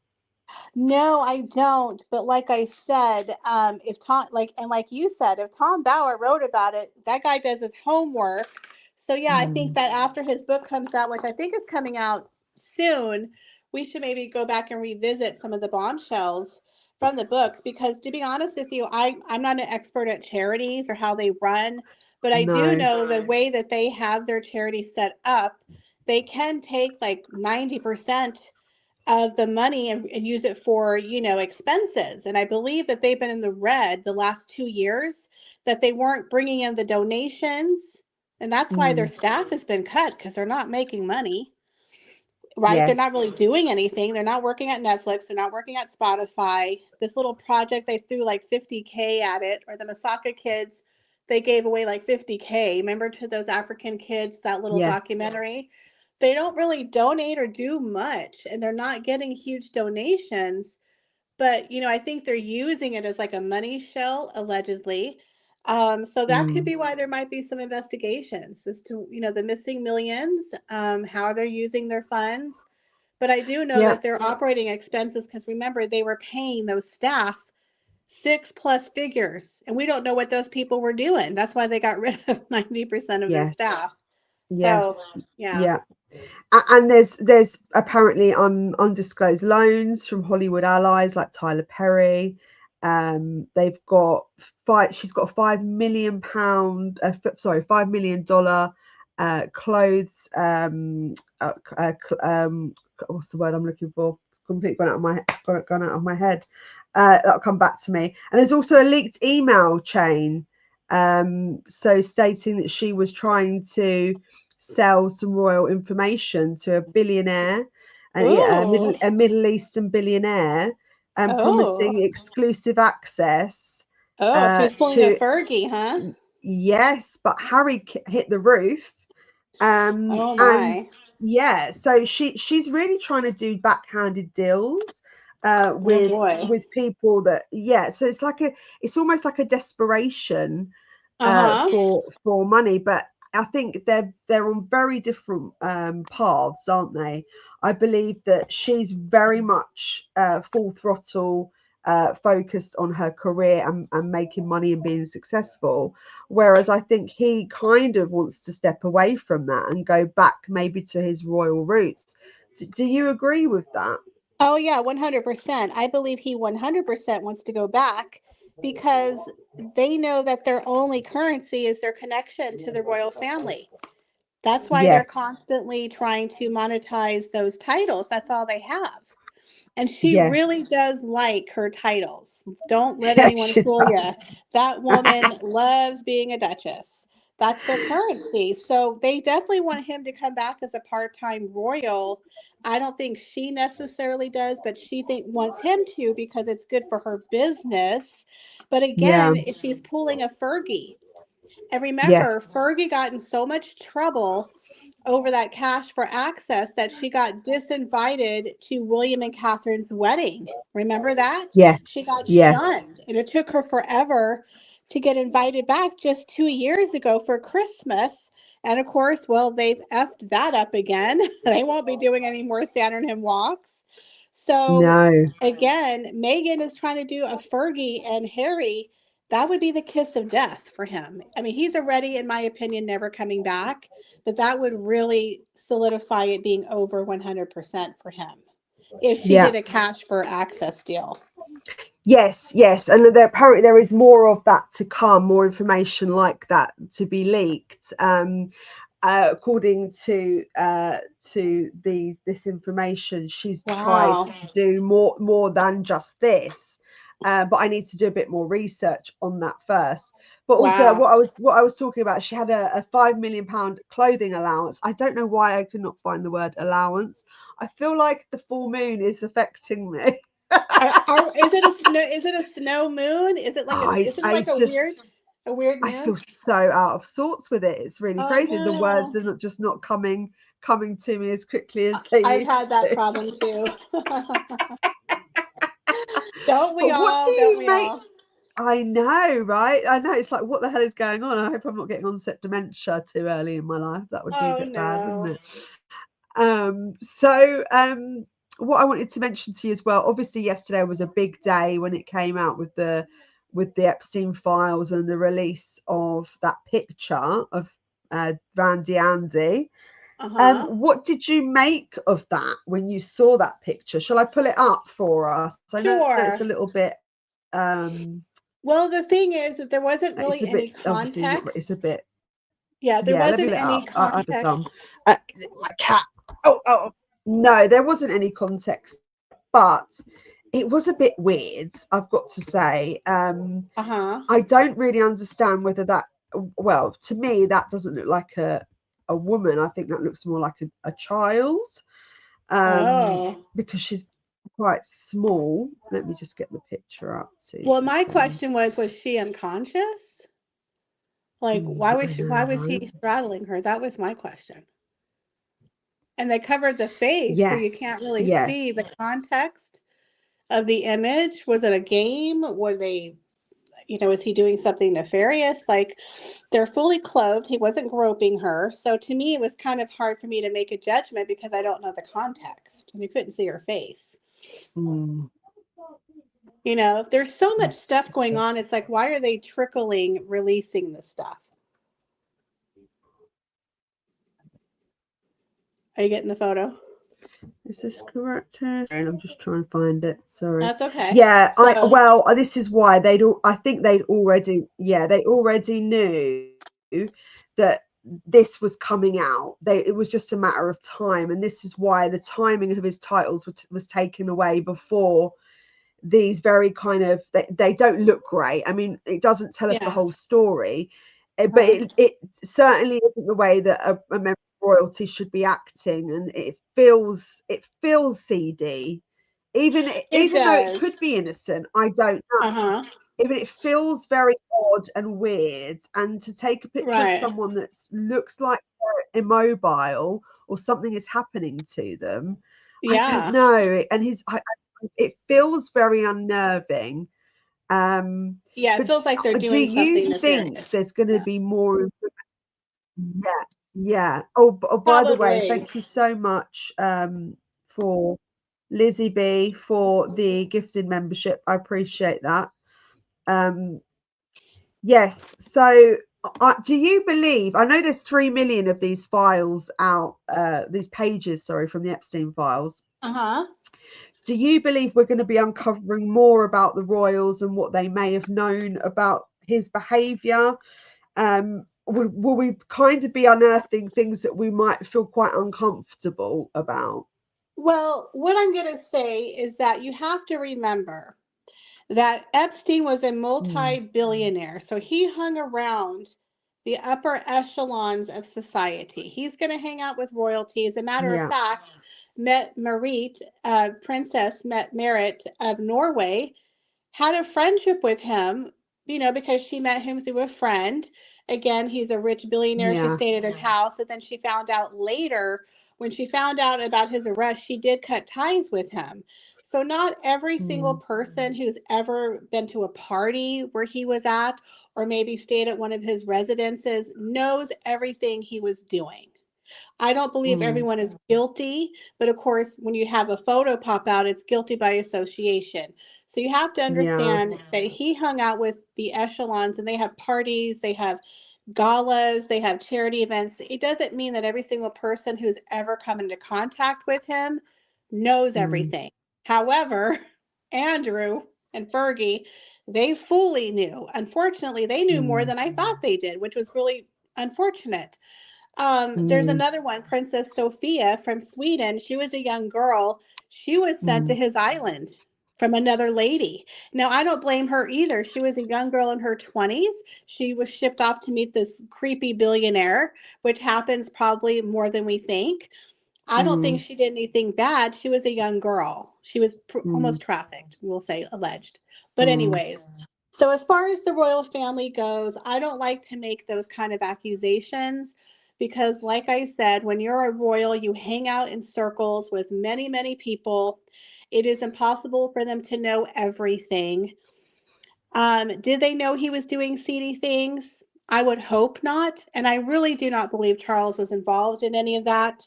No, I don't. But like I said, if Tom, like you said, if Tom Bauer wrote about it, that guy does his homework. So yeah, I think Mm, that after his book comes out, which I think is coming out soon, we should maybe go back and revisit some of the bombshells from the books. Because to be honest with you, I'm not an expert at charities or how they run, but I do no. know the way that they have their charity set up, they can take like 90% of the money and use it for, expenses. And I believe that they've been in the red the last 2 years, that they weren't bringing in the donations. And that's why their Mm, staff has been cut, because they're not making money, right? They're not yes. really doing anything. They're not working at Netflix. They're not working at Spotify. This little project, they threw like 50K at it, or the Masaka kids, they gave away like 50K. Remember, to those African kids, that little Yes. documentary? They don't really donate or do much, and they're not getting huge donations. But, I think they're using it as like a money shell, allegedly. So that could Mm, be why there might be some investigations as to, the missing millions, how they're using their funds. But I do know yeah. that their operating expenses, because remember, they were paying those staff six plus figures, and we don't know what those people were doing. That's why they got rid of 90% of their Yes. staff. So, Yes. yeah. Yeah. And there's apparently undisclosed loans from Hollywood allies like Tyler Perry. They've got she's got a £5 million $5 million clothes what's the word I'm looking for, completely gone out of my head. That'll come back to me. And there's also a leaked email chain, so stating that she was trying to sell some royal information to a billionaire, Ooh. a Middle Eastern billionaire, and Oh. promising exclusive access Oh, she was pulling a to, Fergie, huh? yes, but Harry hit the roof. Oh And my. yeah, so she's really trying to do backhanded deals Oh boy. with people that, yeah, so it's almost like a desperation Uh-huh. for money. But I think they're on very different paths, aren't they? I believe that she's very much full throttle focused on her career and making money and being successful, whereas I think he kind of wants to step away from that and go back maybe to his royal roots. Do you agree with that? Oh yeah, 100%. I believe he 100% wants to go back, because they know that their only currency is their connection to the royal family. That's why they're Yes. constantly trying to monetize those titles. That's all they have. And she really Yes. does like her titles. Don't let Yes, anyone she fool does. you. That woman loves being a duchess. That's their currency. So they definitely want him to come back as a part-time royal. I don't think she necessarily does, but she wants him to, because it's good for her business. But Yeah. again, if she's pulling a Fergie. And Yes. remember, Fergie got in so much trouble over that cash for access that she got disinvited to William and Catherine's wedding. Remember that? Yes. She got Yes. shunned, and it took her forever to get invited back just 2 years ago for Christmas. And of course, well, they've effed that up again. They won't be doing any more Sandringham walks. So No. again, Meghan is trying to do a Fergie and Harry. that would be the kiss of death for him. I mean, he's already, in my opinion, never coming back, but that would really solidify it being over 100% for him if she Yeah. did a cash for access deal. Yes, yes, and apparently there is more of that to come, more information like that to be leaked. According to this information, she's tried Wow. to do more than just this. But I need to do a bit more research on that first. But also, Wow. what I was talking about, she had a £5 million clothing allowance. I don't know why I could not find the word allowance. I feel like the full moon is affecting me. Is it a snow? Is it a snow moon? Is it like a? I, Isn't it I like it's just a weird I feel moon? so out of sorts with it. It's really Oh crazy. The words no, are not coming to me as quickly as they I've used had that to. problem too. Don't we But what do all? Don't you we make? all? I know, right? I know. It's like, what the hell is going on? I hope I'm not getting onset dementia too early in my life. That would be a Oh bit bad, wouldn't no. it? So what I wanted to mention to you as well, obviously yesterday was a big day when it came out with the Epstein files and the release of that picture of Randy Andy. Uh-huh. What did you make of that when you saw that picture? Shall I pull it up for us? I know it's a Sure. little bit um Well, the thing is that there wasn't it's a really any bit obviously not, it's context. a bit, Yeah, there yeah, let me wasn't pull it any up. I for context. some my cat. Oh, no, there wasn't any context, but it was a bit weird, I've got to say. Uh-huh. I don't really understand whether that, well, to me that doesn't look like a woman. I think that looks more like a child, Oh. because she's quite small. Let me just get the picture up, 2 Well, my seconds. question was she unconscious? Like, I why know, was right? he straddling her? That was my question. And they covered the face, so you can't Yes, really yes. see the context of the image. Was it a game? Were they, was he doing something nefarious? Like, they're fully clothed. He wasn't groping her. So to me, it was kind of hard for me to make a judgment because I don't know the context and you couldn't see her face. Mm, There's so much it's stuff just going on. It's like, why are they releasing this stuff? Are you getting the photo? Is this correct here? And I'm just trying to find it. Sorry. That's okay. Yeah, So, this is why I think they'd already, yeah, they already knew that this was coming out. It was just a matter of time, and this is why the timing of his titles was taken away before these very kind of, they don't look great. I mean, it doesn't tell us the yeah. whole story, but Uh-huh. it certainly isn't the way that a member of royalty should be acting, and it feels seedy, It even though it does. could be innocent. I don't know. Uh-huh. Even it feels very odd and weird, and to take a picture of Right. someone that looks like they're immobile or something is happening to them, I don't Yeah. know. And it feels very unnerving. Yeah, it But feels like they're do doing you something think nefarious. there's going to Yeah. be more? Yeah, yeah. Oh, by the way, Probably. thank you so much for Lizzie B for the gifted membership. I appreciate that. Um, yes. So, do you believe? I know there's 3 million of these files out, these pages, sorry, from the Epstein files. Uh-huh. Do you believe we're going to be uncovering more about the royals and what they may have known about his behaviour? Will we kind of be unearthing things that we might feel quite uncomfortable about? Well, what I'm going to say is that you have to remember that Epstein was a Mm, multi-billionaire. So he hung around the upper echelons of society. He's going to hang out with royalty. As a matter of yeah, fact, met Marit, Princess met Merit of Norway, had a friendship with him, because she met him through a friend. Again, he's a rich billionaire. She yeah, stayed at his house. And then she found out later, when she found out about his arrest, she did cut ties with him. So, not every single mm, person who's ever been to a party where he was at, or maybe stayed at one of his residences, knows everything he was doing. I don't believe Mm, everyone is guilty, but of course, when you have a photo pop out, it's guilty by association. So you have to yeah. understand that he hung out with the echelons and they have parties, they have galas, they have charity events. It doesn't mean that every single person who's ever come into contact with him knows Mm, everything. However, Andrew and Fergie, they fully knew. Unfortunately, they knew more mm, than I thought they did, which was really unfortunate. There's mm, another one, Princess Sophia from Sweden. She was a young girl. She was sent to mm, his island from another lady. Now, I don't blame her either. She was a young girl in her 20s. She was shipped off to meet this creepy billionaire, which happens probably more than we think. I don't think mm, she did anything bad. She was a young girl. She was mm, almost trafficked, we'll say alleged. But mm, anyways, so as far as the royal family goes, I don't like to make those kind of accusations because like I said, when you're a royal, you hang out in circles with many, many people. It is impossible for them to know everything. Did they know he was doing seedy things? I would hope not, and I really do not believe Charles was involved in any of that.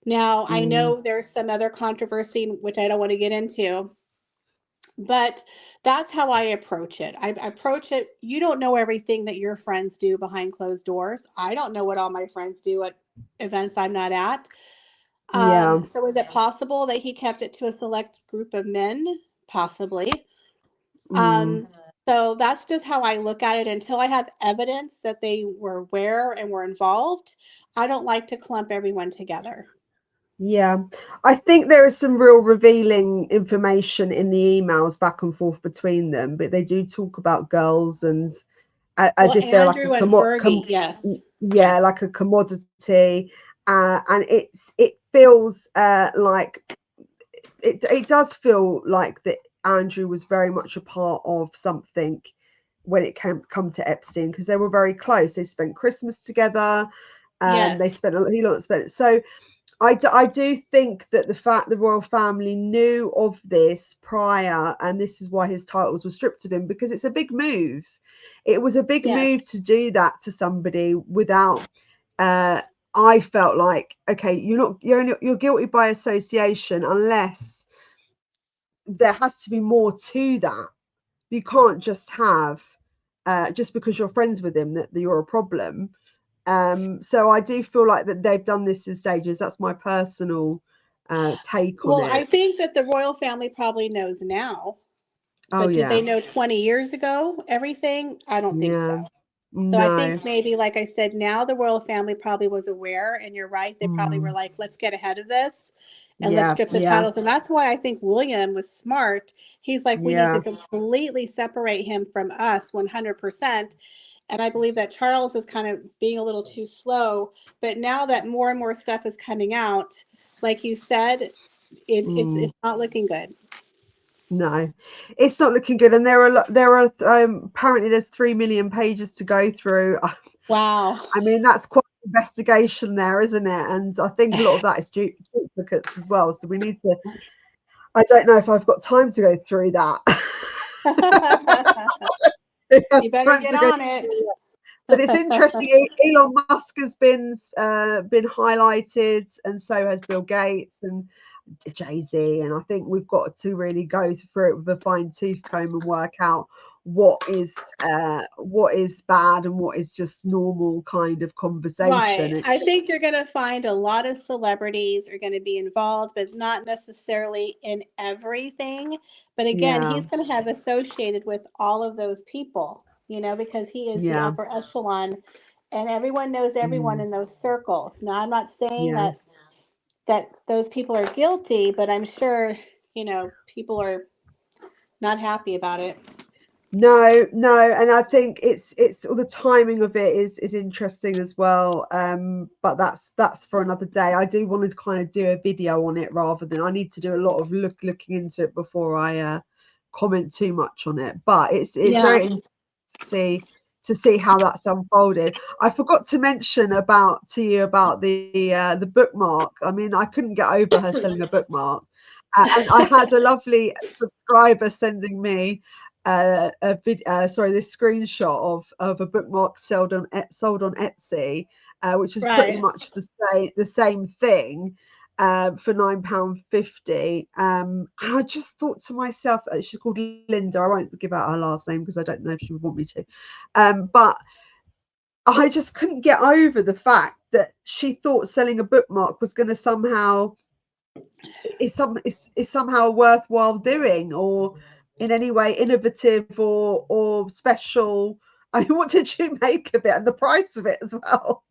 Now, I mm. know there's some other controversy, which I don't want to get into, but that's how I approach it. I approach it, you don't know everything that your friends do behind closed doors. I don't know what all my friends do at events I'm not at. Yeah. So is it possible that he kept it to a select group of men? Possibly. Mm. Um, so that's just how I look at it. Until I have evidence that they were aware and were involved, I don't like to clump everyone together. Yeah, I think there is some real revealing information in the emails back and forth between them, but they do talk about girls and as Well, if they're like a Andrew and Fergie, yes, yeah, yes, like a commodity, and it feels like it does feel like that Andrew was very much a part of something when it come to Epstein because they were very close. They spent Christmas together. They yes. spent he lot spent so. I do think that the fact the royal family knew of this prior, and this is why his titles were stripped of him, because it's a big move. It was a big Yes. move to do that to somebody without. Uh, I felt like, okay, you're guilty by association unless there has to be more to that. You can't just have just because you're friends with him that you're a problem. So I do feel like that they've done this in stages. That's my personal take on Well, I it. think that the royal family probably knows now, Oh but did they yeah, know 20 years ago everything? I don't think yeah, so. So I no, think maybe, like I said, now the royal family probably was aware, and you're right. They probably were mm, like, let's get ahead of this and let's yeah, strip the yeah, titles. And that's why I think William was smart. He's like, we need to yeah, completely separate him from us 100%. And I believe that Charles is kind of being a little too slow. But now that more and more stuff is coming out, like you said, mm, it's not looking good. no, it's not looking good. And there are apparently there's 3 million pages to go through. Wow. I mean, that's quite an investigation there, isn't it? And I think a lot of that is duplicates as well. So we need to. I don't know if I've got time to go through that. It has You better time get to go on it. through. But it's interesting. Elon Musk has been highlighted, and so has Bill Gates and Jay-Z. And I think we've got to really go through it with a fine tooth comb and work out what is bad and what is just normal kind of conversation. Right. I think you're going to find a lot of celebrities are going to be involved, but not necessarily in everything. But again, Yeah, he's going to have associated with all of those people, because he is the yeah, upper echelon and everyone knows everyone mm, in those circles. Now, I'm not saying yeah. that those people are guilty, but I'm sure, people are not happy about it. No, no, and I think it's the timing of it is interesting as well. But that's for another day. I do want to kind of do a video on it rather than I need to do a lot of looking into it before I comment too much on it. But it's Yeah. very interesting to see how that's unfolded. I forgot to mention to you about the bookmark. I mean, I couldn't get over her selling a bookmark, and I had a lovely subscriber sending me this screenshot of a bookmark sold on Etsy, which is pretty Right. much the same thing, for £9.50. And I just thought to myself, she's called Linda. I won't give out her last name because I don't know if she would want me to. But I just couldn't get over the fact that she thought selling a bookmark was going to somehow is somehow worthwhile doing, or in any way innovative or special. I mean, what did you make of it, and the price of it as well?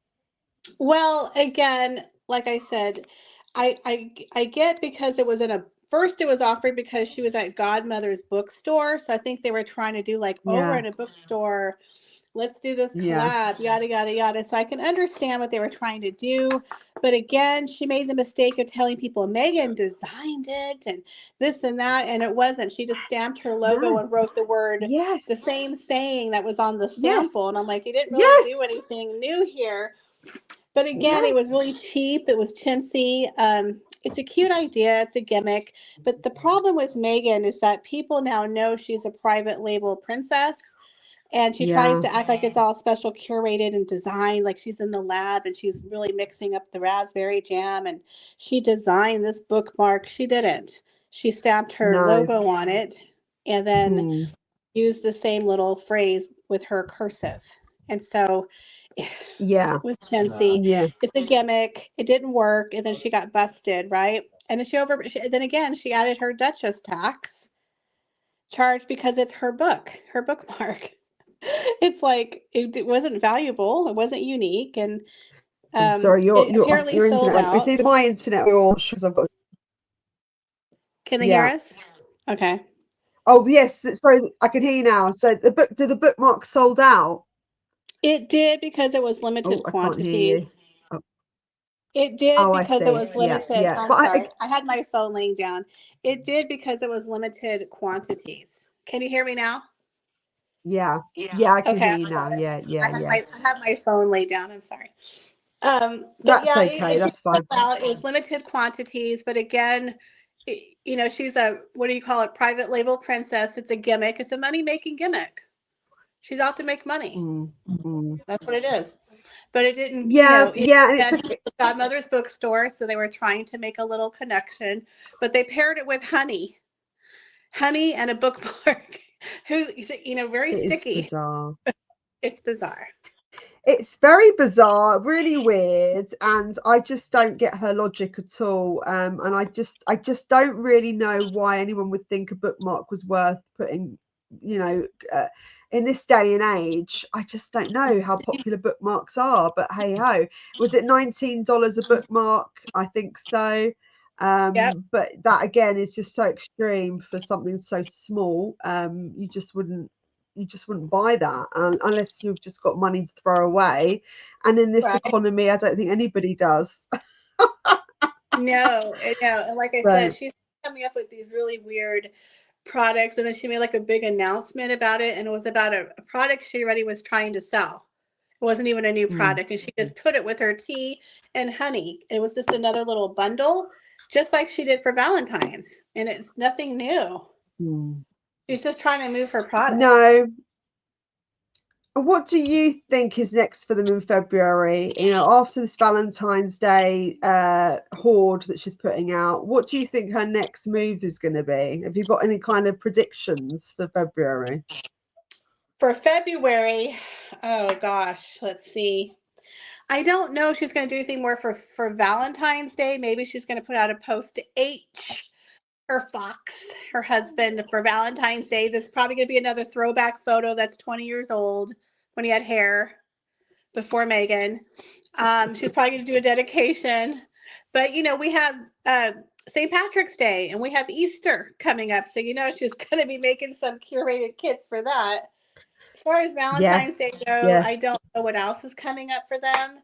Well, again, like I said, I get because it was in a first it was offered because she was at Godmother's bookstore. So I think they were trying to do like, oh, we're Yeah, in a bookstore, let's do this yeah, collab, yada yada yada. So I can understand what they were trying to do. But again, she made the mistake of telling people Megan designed it and this and that, and it wasn't. She just stamped her logo no, and wrote the word, yes, the same saying that was on the yes, sample. And I'm like, you didn't really do yes, anything new here. But again, it was yes, really cheap. It was chintzy. It's a cute idea. It's a gimmick. But the problem with Megan is that people now know she's a private label princess. And she tries yeah, to act like it's all special curated and designed, like she's in the lab and she's really mixing up the raspberry jam. And she designed this bookmark. She didn't. She stamped her no, logo on it and then mm, used the same little phrase with her cursive. And so yeah, with chintzy. yeah, It's a gimmick. It didn't work, and then she got busted, right? And then then again she added her duchess tax charge because it's her book, her bookmark. It's like it wasn't valuable, it wasn't unique, and I'm sorry, it apparently your sold internet went. It's out. either my internet or yours, because I've got. Can they hear Yeah. us? Okay. Oh yes, sorry, I can hear you now. So did the bookmark sold out? It did because it was Oh, limited I can't hear you. quantities. Oh, It did oh, I because it see. was Yeah, limited. yeah. I'm But sorry. I had my phone laying down. It did because it was limited quantities. Can you hear me now? yeah, Yeah. yeah, I can Okay, hear you I'm now. sorry. Yeah, yeah, yeah. I have my phone laid down. I'm sorry. But That's yeah, okay. it did That's sell fine. out. It was limited quantities, but again, she's a, what do you call it? Private label princess. It's a gimmick. It's a money making gimmick. She's out to make money. Mm, mm. That's what it is. But it didn't, Yeah, it yeah, and said Godmother's bookstore, so they were trying to make a little connection, but they paired it with honey and a bookmark, who's very it is sticky. bizarre. It's bizarre. It's very bizarre, really weird, and I just don't get her logic at all. And I just don't really know why anyone would think a bookmark was worth putting, you know, uh, in this day and age. I just don't know how popular bookmarks are, but hey ho. Was it $19 a bookmark? I think so. Yep. But that again is just so extreme for something so small. You just wouldn't buy that, unless you've just got money to throw away. And in this Right. economy, I don't think anybody does. No, no. And like I said, So, she's coming up with these really weird products. And then she made like a big announcement about it. And it was about a product she already was trying to sell. It wasn't even a new mm, product. And she just put it with her tea and honey. It was just another little bundle, just like she did for Valentine's. And it's nothing new. mm. She's just trying to move her product. No. What do you think is next for them in February? You know, after this Valentine's Day hoard that she's putting out, what do you think her next move is going to be? Have you got any kind of predictions for February? For February, oh gosh, let's see. I don't know if she's going to do anything more for Valentine's Day. Maybe she's going to put out a post to H, her fox, her husband, for Valentine's Day. There's probably going to be another throwback photo that's 20 years old when he had hair before Megan. She's probably going to do a dedication. But, we have St. Patrick's Day and we have Easter coming up. So, she's going to be making some curated kits for that. As far as Valentine's Yes, Day go, yes. I don't know what else is coming up for them.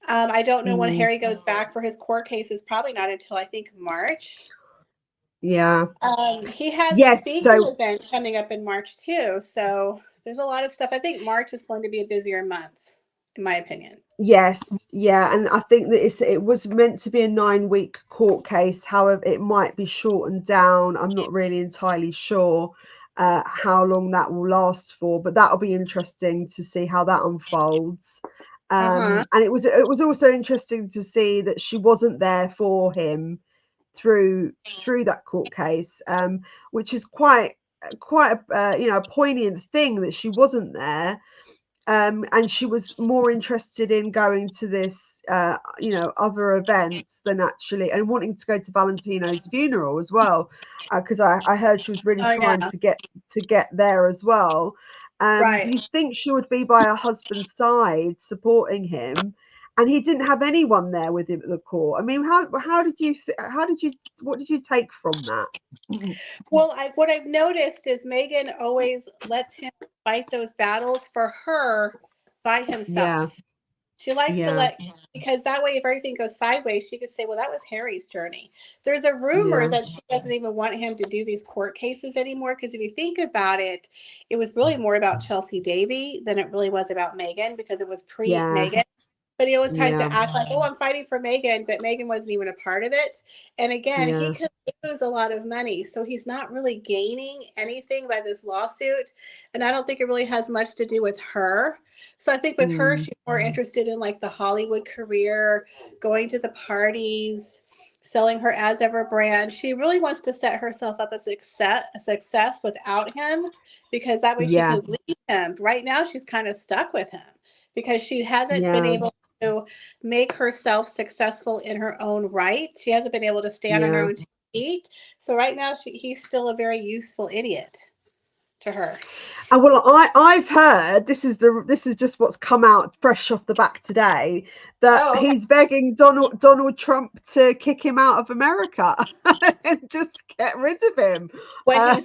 I don't know when Mm, Harry goes back for his court case. Is probably not until I think March. yeah. He has a Yes. speaking So event coming up in March too. So there's a lot of stuff. I think March is going to be a busier month, in my opinion. yes, yeah, and I think that it was meant to be a 9-week court case. However, it might be shortened down. I'm not really entirely sure how long that will last for, but that'll be interesting to see how that unfolds. Uh-huh. And it was also interesting to see that she wasn't there for him through that court case, which is quite a poignant thing that she wasn't there, and she was more interested in going to this other events than actually, and wanting to go to Valentino's funeral as well, because I heard she was really Oh trying yeah. to get there as well. Right. You think she would be by her husband's side supporting him, and he didn't have anyone there with him at the court. I mean, how did you what did you take from that? Well, what I've noticed is Megan always lets him fight those battles for her by Yeah, himself. She likes to yeah, let, because that way, if everything goes sideways, she could say, well, that was Harry's journey. There's a rumor yeah, that she doesn't even want him to do these court cases anymore. Because if you think about it, it was really more about Chelsea Davy than it really was about Megan, because it was pre yeah, Megan. But he always tries yeah, to act like, oh, I'm fighting for Megan, but Megan wasn't even a part of it. And again, he yeah. could lose a lot of money. So he's not really gaining anything by this lawsuit. And I don't think it really has much to do with her. So I think with her, Mm, she's more interested in like the Hollywood career, going to the parties, selling her as ever brand. She really wants to set herself up as a success without him, because that way she yeah, could leave him. Right now, she's kind of stuck with him because she hasn't been yeah, able to make herself successful in her own right. She hasn't been able to stand on her yeah. own two feet. So right now, he's still a very useful idiot to her. And well, I've heard this is just what's come out fresh off the back today, that Oh, okay. he's begging Donald Trump to kick him out of America and just get rid of him. When Um,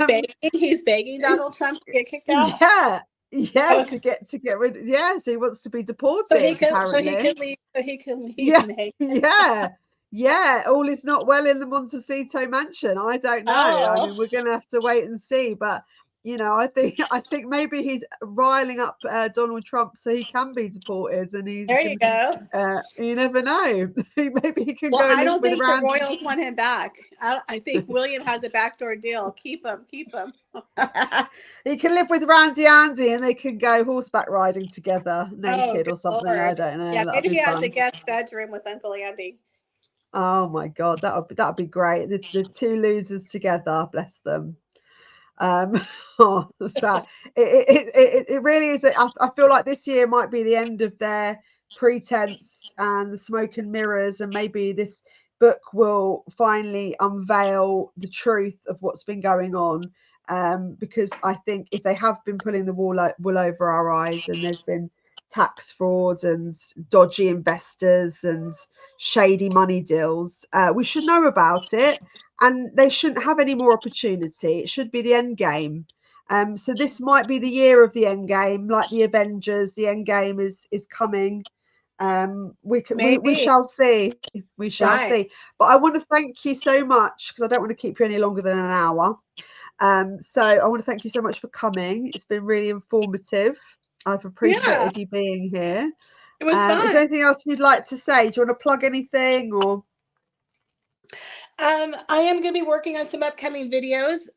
he's begging Donald Trump to get kicked out. yeah, yeah, Oh, to get rid. Yeah, so he wants to be so he deported can so he apparently. can leave so he can leave Yeah, Megan. yeah, yeah. All is not well in the Montecito mansion. I don't know. I Oh, mean, we're going to have to wait and see. But I think maybe he's riling up Donald Trump so he can be deported, and he there you can. go. You never know. Maybe he can Well, go I live don't with think the Rand. Royals want him back. I think William has a backdoor deal. Keep him, keep him. He can live with Randy Andy, and they can go horseback riding together, Oh, naked good or something. I Lord. don't know. Yeah, That'd maybe be he has a fun. guest bedroom with Uncle Andy. Oh my God, that'd be great. The two losers together, bless them. Oh, sad. It really is. I feel like this year might be the end of their pretense and the smoke and mirrors, and maybe this book will finally unveil the truth of what's been going on. Because I think if they have been pulling the wool over our eyes, and there's been tax fraud and dodgy investors and shady money deals, we should know about it, and they shouldn't have any more opportunity. It should be the end game. So this might be the year of the end game, like the Avengers. The end game is coming. We Maybe. shall see. We shall Right. see. But I want to thank you so much, because I don't want to keep you any longer than an hour. So I want to thank you so much for coming. It's been really informative. I've Yeah, appreciated you being here. it was Is fun. there anything else you'd like to say? Do you want to plug anything or? I am going to be working on some upcoming videos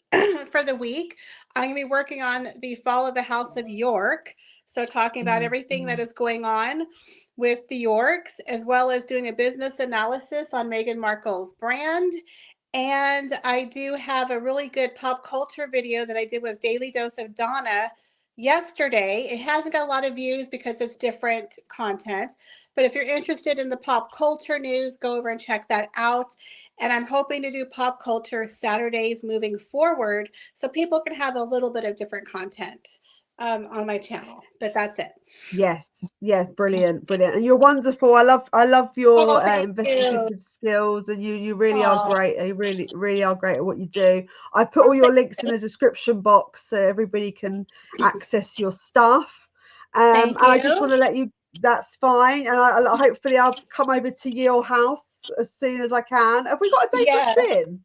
for the week. I'm going to be working on the fall of the House of York. So, talking about Mm, everything that is going on with the Yorks, as well as doing a business analysis on Meghan Markle's brand. And I do have a really good pop culture video that I did with Daily Dose of Donna yesterday. It hasn't got a lot of views because it's different content. But if you're interested in the pop culture news, go over and check that out. And I'm hoping to do pop culture Saturdays moving forward so people can have a little bit of different content on my channel. But that's it. yes, yes, brilliant, brilliant, and you're wonderful. I love Oh, your thank you. investigative skills, and you really are Oh, great. You really are great at what you do. I put all your links in the description box so everybody can access your stuff. And thank I just you. want to let you. That's fine, and hopefully I'll come over to your house as soon as I can. Have we got a date Yes. booked in?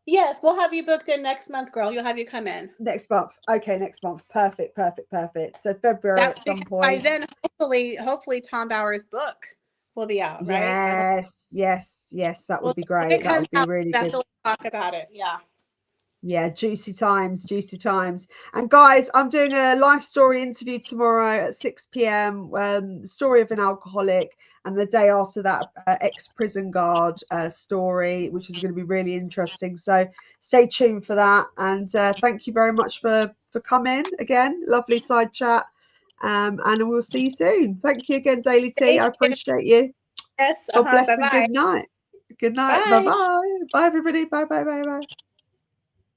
Yes, we'll have you booked in next month, girl. You'll have you come in. Next month. Okay, next month. Perfect, perfect, perfect. So February That at some by point. then, hopefully Tom Bauer's book will be out, right? Yes, yes, yes. That Well, would be when it great. That comes would be out, really we'll good. definitely talk about it. Yeah. Yeah, juicy times, juicy times. And guys, I'm doing a life story interview tomorrow at 6 p.m. The story of an alcoholic, and the day after that, ex-prison guard story, which is going to be really interesting. So stay tuned for that. And thank you very much for coming again. Lovely side chat. And we'll see you soon. Thank you again, Daily T. I Thank you. appreciate you. Yes. God bless and Bye-bye. good night. Good night. Bye. Bye-bye. Bye, everybody. Bye, bye, bye, bye.